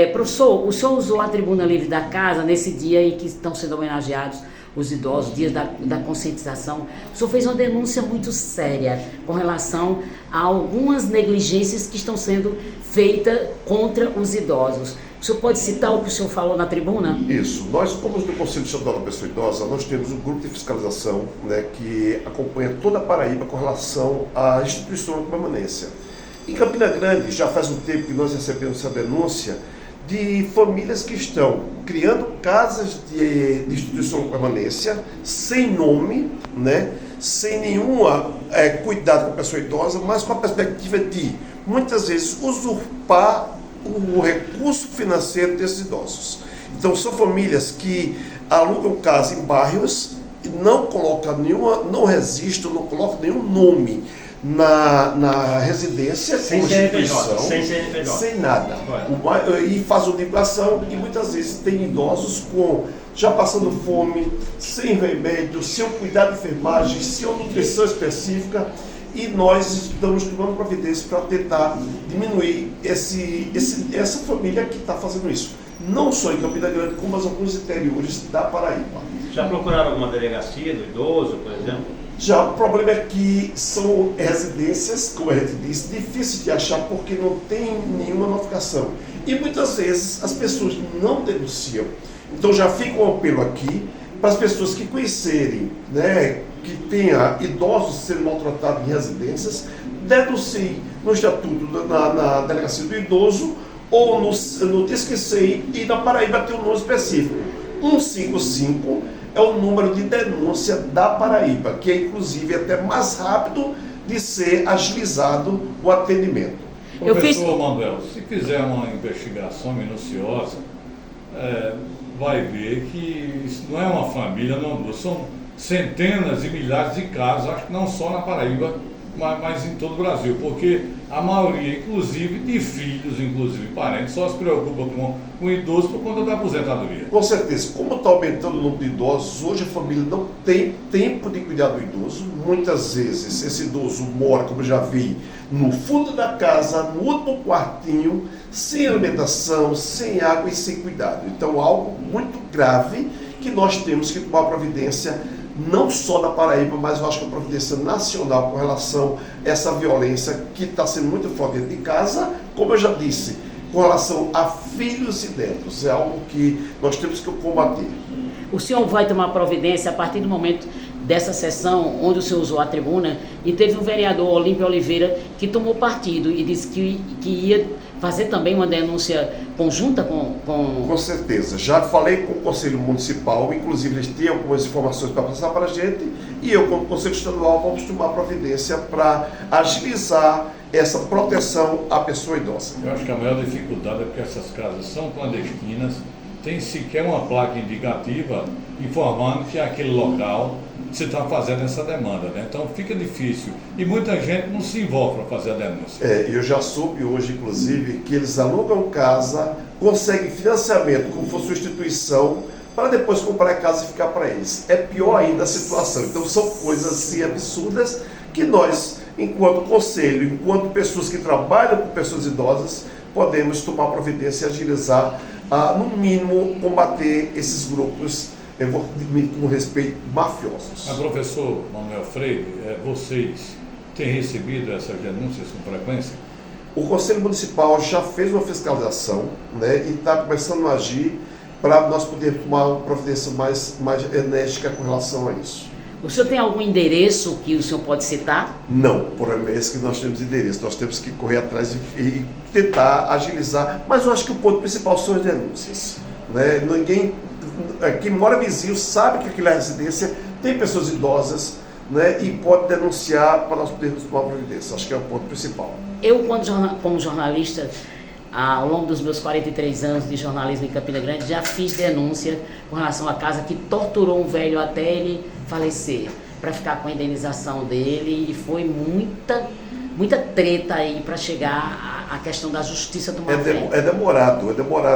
Professor, o senhor usou a tribuna livre da casa nesse dia aí que estão sendo homenageados os idosos, dias da conscientização. O senhor fez uma denúncia muito séria com relação a algumas negligências que estão sendo feitas contra os idosos. O senhor pode citar o que o senhor falou na tribuna? Isso. Nós, como do Conselho Estadual da Pessoa Idosa, nós temos um grupo de fiscalização, né, que acompanha toda a Paraíba com relação à instituição de permanência. Em Campina Grande, já faz um tempo que nós recebemos essa denúncia de famílias que estão criando casas de instituição de permanência sem nome, né, sem nenhum cuidado com a pessoa idosa, mas com a perspectiva de, muitas vezes, usurpar o recurso financeiro desses idosos. Então, são famílias que alugam casa em bairros e não colocam não registram, não colocam nenhum nome na residência, sem constituição, sem CNPJ, sem nada. E faz unificação e muitas vezes tem idosos já passando fome, sem remédio, sem cuidado de enfermagem, sem uma nutrição específica, e nós estamos tomando providência para tentar diminuir essa família que está fazendo isso. Não só em Campina Grande, como em alguns interiores da Paraíba. Já procuraram alguma delegacia do idoso, por exemplo? Já, o problema é que são residências, como a gente disse, difíceis de achar porque não tem nenhuma notificação. E muitas vezes as pessoas não denunciam. Então já fica um apelo aqui para as pessoas que conhecerem, né, que tenha idosos sendo maltratados em residências, denunciem no estatuto, na delegacia do idoso ou no Disque-SEI, e na Paraíba tem um número específico. 155 é o número de denúncia da Paraíba, que é inclusive até mais rápido de ser agilizado o atendimento. Professor Manuel, se fizer uma investigação minuciosa, vai ver que isso não é uma família, não, são centenas e milhares de casos, acho que não só na Paraíba, mas em todo o Brasil, porque a maioria, inclusive de filhos, inclusive parentes, só se preocupa com o idoso por conta da aposentadoria. Com certeza, como está aumentando o número de idosos, hoje a família não tem tempo de cuidar do idoso. Muitas vezes esse idoso mora, como eu já vi, no fundo da casa, no último quartinho, sem alimentação, sem água e sem cuidado. Então, algo muito grave que nós temos que tomar providência, não só na Paraíba, mas eu acho que a providência nacional com relação a essa violência que está sendo muito forte dentro de casa, como eu já disse, com relação a filhos e netos. É algo que nós temos que combater. O senhor vai tomar providência a partir do momento dessa sessão, onde o senhor usou a tribuna, e teve um vereador, Olímpio Oliveira, que tomou partido e disse que ia fazer também uma denúncia conjunta com... Com certeza. Já falei com o Conselho Municipal, inclusive eles têm algumas informações para passar para a gente, e eu, como Conselho Estadual, vamos tomar providência para agilizar essa proteção à pessoa idosa. Eu acho que a maior dificuldade é porque essas casas são clandestinas, tem sequer uma placa indicativa informando que aquele local se está fazendo essa demanda, né? Então fica difícil e muita gente não se envolve para fazer a denúncia. Eu já soube hoje, inclusive, que eles alugam casa, conseguem financiamento como fosse uma instituição, para depois comprar a casa e ficar para eles. É pior ainda a situação. Então são coisas assim absurdas que nós, enquanto conselho, enquanto pessoas que trabalham com pessoas idosas, podemos tomar providência e agilizar, no mínimo, combater esses grupos, com respeito, mafiosos. Mas, professor Manuel Freire, vocês têm recebido essas denúncias com frequência? O Conselho Municipal já fez uma fiscalização, né, e está começando a agir para nós podermos tomar uma providência mais enérgica com relação a isso. O senhor tem algum endereço que o senhor pode citar? Não, por esse que nós temos endereço, nós temos que correr atrás e tentar agilizar, mas eu acho que o ponto principal são as denúncias, né? Quem mora vizinho sabe que aquela residência tem pessoas idosas, né, e pode denunciar para nós podermos tomar providência. Acho que é o ponto principal. Eu, como jornalista, ao longo dos meus 43 anos de jornalismo em Campina Grande, já fiz denúncia com relação à casa que torturou um velho até ele falecer, para ficar com a indenização dele, e foi muita treta aí para chegar à questão da justiça tomar frente. É demorado,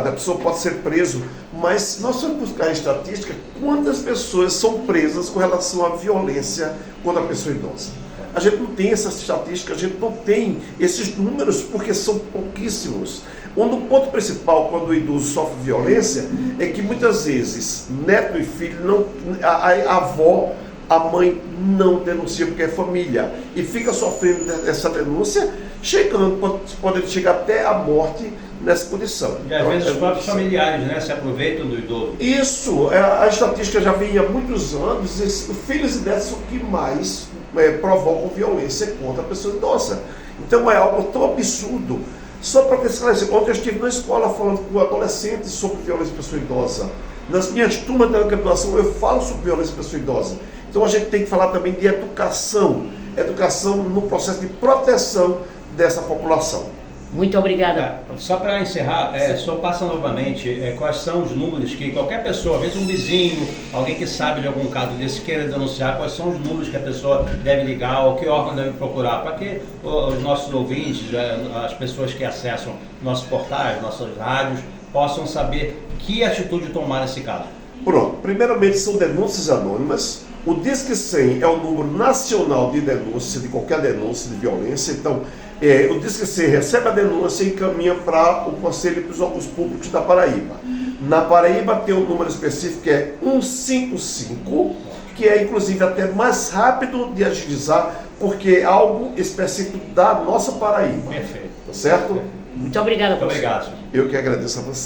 a pessoa pode ser preso, mas nós vamos buscar em estatística quantas pessoas são presas com relação à violência contra a pessoa idosa. A gente não tem essa estatística, a gente não tem esses números porque são pouquíssimos. Um ponto principal quando o idoso sofre violência é que muitas vezes neto e filho, não, a avó, a mãe não denuncia porque é família e fica sofrendo essa denúncia, podendo chegar até a morte nessa condição. E às vezes os próprios familiares, né, se aproveitam do idoso. Isso, a estatística já vem há muitos anos, filhos e netos são os que mais provocam violência contra a pessoa idosa. Então é algo tão absurdo. Só para esclarecer, ontem eu estive na escola falando com adolescentes sobre violência de pessoa idosa. Nas minhas turmas da graduação eu falo sobre violência de pessoa idosa. Então a gente tem que falar também de educação no processo de proteção dessa população. Muito obrigada. Só para encerrar, só passa novamente quais são os números que qualquer pessoa, às vezes um vizinho, alguém que sabe de algum caso desse queira denunciar, quais são os números que a pessoa deve ligar ou que órgão deve procurar, para que os nossos ouvintes, as pessoas que acessam nossos portais, nossas rádios, possam saber que atitude tomar nesse caso. Pronto, primeiramente são denúncias anônimas. O Disque 100 é o número nacional de denúncia, de qualquer denúncia de violência. Então, o Disque 100 recebe a denúncia e encaminha para o Conselho e para os órgãos públicos da Paraíba. Na Paraíba tem um número específico que é 155, que é inclusive até mais rápido de agilizar, porque é algo específico da nossa Paraíba. Perfeito. Tá certo? Muito obrigada, Muito obrigado, senhor. Eu que agradeço a você.